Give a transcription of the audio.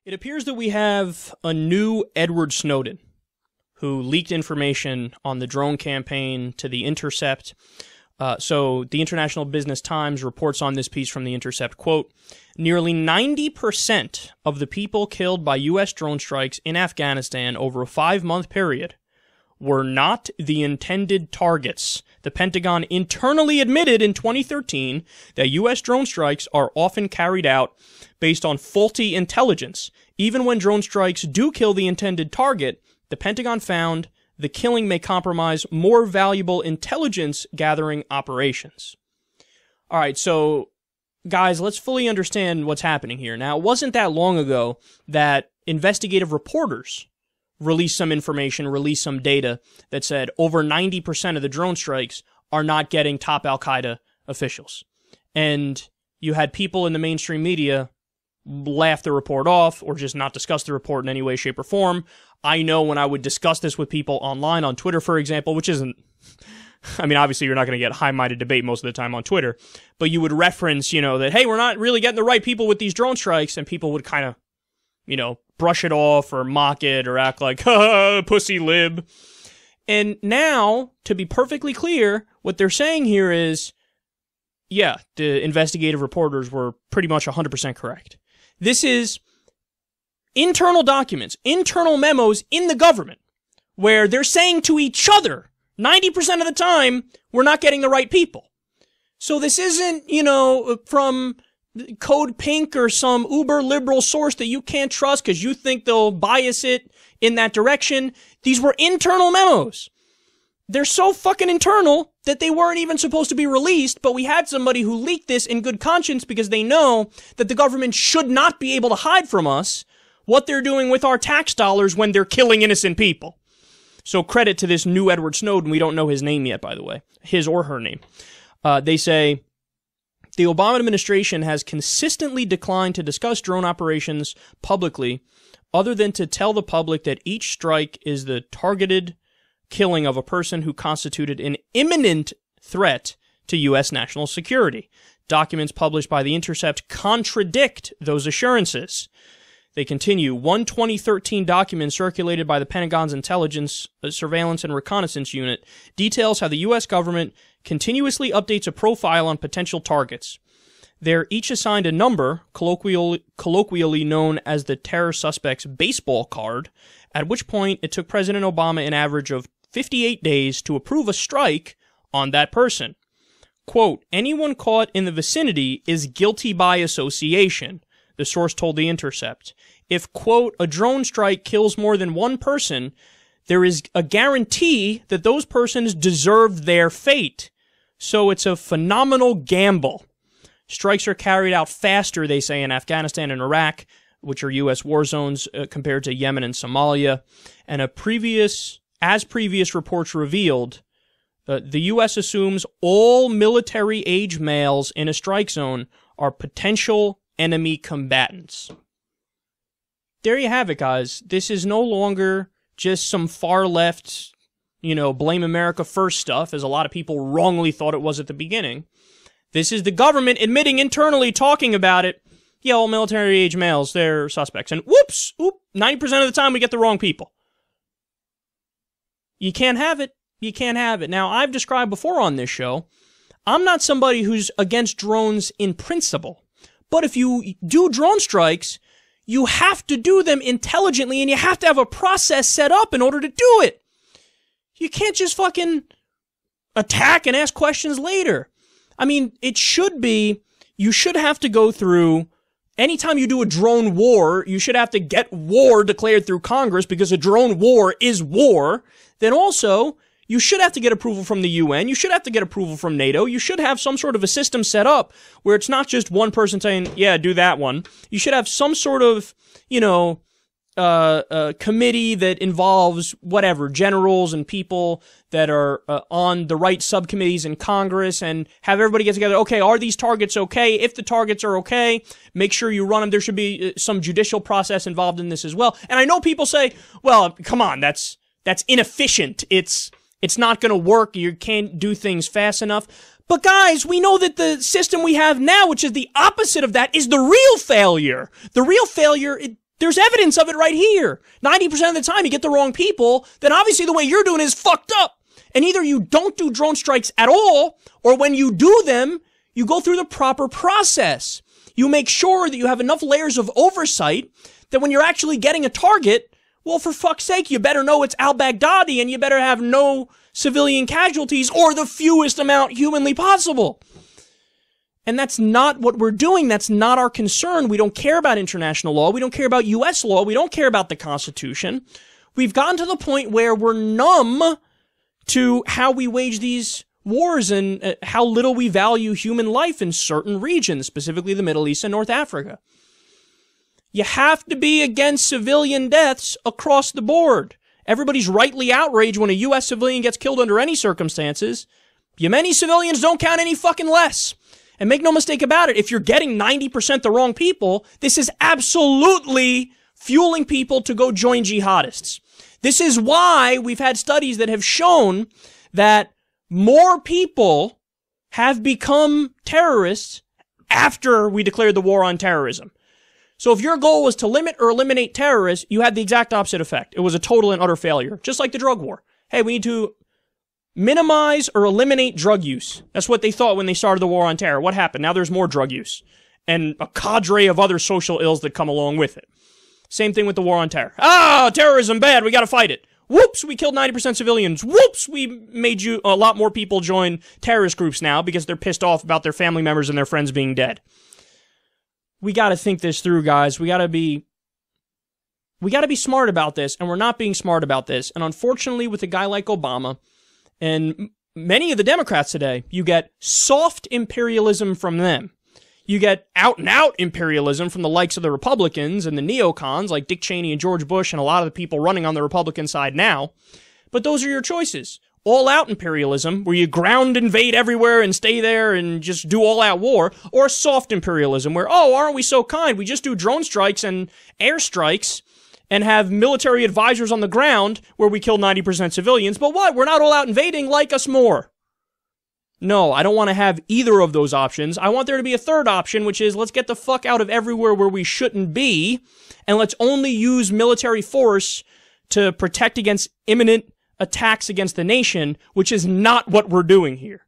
It appears that we have a new Edward Snowden, who leaked information on the drone campaign to The Intercept. So the International Business Times reports on this piece from The Intercept, quote, nearly 90% of the people killed by U.S. drone strikes in Afghanistan over a 5-month period were not the intended targets. The Pentagon internally admitted in 2013 that U.S. drone strikes are often carried out based on faulty intelligence. Even when drone strikes do kill the intended target, the Pentagon found the killing may compromise more valuable intelligence gathering operations. All right, so guys, let's fully understand what's happening here. Now, it wasn't that long ago that investigative reporters released some information, released some data that said over 90% of the drone strikes are not getting top Al-Qaeda officials. And you had people in the mainstream media laugh the report off or just not discuss the report in any way, shape, or form. I know when I would discuss this with people online, on Twitter, for example, which isn't, I mean, obviously you're not going to get high-minded debate most of the time on Twitter, but you would reference, that, hey, we're not really getting the right people with these drone strikes, and people would kind of, brush it off or mock it or act like, ha, pussy lib. And now, to be perfectly clear, what they're saying here is, yeah, the investigative reporters were pretty much 100% correct. This is internal documents, internal memos in the government, where they're saying to each other, 90% of the time, we're not getting the right people. So this isn't, from Code Pink or some uber liberal source that you can't trust because you think they'll bias it in that direction. These were internal memos. They're so fucking internal that they weren't even supposed to be released, but we had somebody who leaked this in good conscience because they know that the government should not be able to hide from us what they're doing with our tax dollars when they're killing innocent people. So credit to this new Edward Snowden. We don't know his name yet, by the way. His or her name. They say, the Obama administration has consistently declined to discuss drone operations publicly, other than to tell the public that each strike is the targeted killing of a person who constituted an imminent threat to U.S. national security. Documents published by The Intercept contradict those assurances. They continue, one 2013 document circulated by the Pentagon's Intelligence, Surveillance, and Reconnaissance Unit details how the U.S. government continuously updates a profile on potential targets. They're each assigned a number, colloquially known as the terror suspect's baseball card, at which point it took President Obama an average of 58 days to approve a strike on that person. Quote, anyone caught in the vicinity is guilty by association, the source told The Intercept. If, quote, a drone strike kills more than one person, there is a guarantee that those persons deserve their fate. So it's a phenomenal gamble. Strikes are carried out faster, they say, in Afghanistan and Iraq, which are U.S. war zones, compared to Yemen and Somalia. And as previous reports revealed, the U.S. assumes all military-age males in a strike zone are potential enemy combatants. There you have it, guys. This is no longer just some far-left, blame America first stuff, as a lot of people wrongly thought it was at the beginning. This is the government admitting internally, talking about it. Yeah, all military-age males, they're suspects. And whoops, 90% of the time we get the wrong people. You can't have it. You can't have it. Now, I've described before on this show, I'm not somebody who's against drones in principle. But if you do drone strikes, you have to do them intelligently, and you have to have a process set up in order to do it. You can't just fucking attack and ask questions later. I mean, it should be, you should have to go through, anytime you do a drone war, you should have to get war declared through Congress because a drone war is war. Then also, you should have to get approval from the UN. You should have to get approval from NATO. You should have some sort of a system set up where it's not just one person saying, yeah, do that one. You should have some sort of, committee that involves whatever, generals and people that are on the right subcommittees in Congress, and have everybody get together. Okay, are these targets okay? If the targets are okay, make sure you run them. There should be some judicial process involved in this as well. And I know people say, well, come on, that's inefficient. It's not going to work. You can't do things fast enough. But guys, we know that the system we have now, which is the opposite of that, is the real failure. The real failure, There's evidence of it right here. 90% of the time you get the wrong people, then obviously the way you're doing is fucked up. And either you don't do drone strikes at all, or when you do them, you go through the proper process. You make sure that you have enough layers of oversight that when you're actually getting a target, well, for fuck's sake, you better know it's al-Baghdadi and you better have no civilian casualties or the fewest amount humanly possible. And that's not what we're doing. That's not our concern. We don't care about international law. We don't care about U.S. law. We don't care about the Constitution. We've gotten to the point where we're numb to how we wage these wars and how little we value human life in certain regions, specifically the Middle East and North Africa. You have to be against civilian deaths across the board. Everybody's rightly outraged when a U.S. civilian gets killed under any circumstances. Yemeni civilians don't count any fucking less. And make no mistake about it, if you're getting 90% the wrong people, this is absolutely fueling people to go join jihadists. This is why we've had studies that have shown that more people have become terrorists after we declared the war on terrorism. So if your goal was to limit or eliminate terrorists, you had the exact opposite effect. It was a total and utter failure, just like the drug war. Hey, we need to minimize or eliminate drug use. That's what they thought when they started the war on terror. What happened? Now there's more drug use and a cadre of other social ills that come along with it. Same thing with the war on terror. Ah, terrorism, bad, we gotta fight it. Whoops, we killed 90% civilians. Whoops, we made a lot more people join terrorist groups now because they're pissed off about their family members and their friends being dead. We gotta think this through, guys. We gotta be smart about this, and we're not being smart about this. And unfortunately, with a guy like Obama, and many of the Democrats today, you get soft imperialism from them. You get out-and-out imperialism from the likes of the Republicans and the neocons like Dick Cheney and George Bush and a lot of the people running on the Republican side now. But those are your choices. All-out imperialism, where you ground invade everywhere and stay there and just do all-out war, or soft imperialism, where, oh, aren't we so kind? We just do drone strikes and air strikes and have military advisors on the ground where we kill 90% civilians. But what? We're not all out invading. Like us more. No, I don't want to have either of those options. I want there to be a third option, which is let's get the fuck out of everywhere where we shouldn't be, and let's only use military force to protect against imminent attacks against the nation, which is not what we're doing here.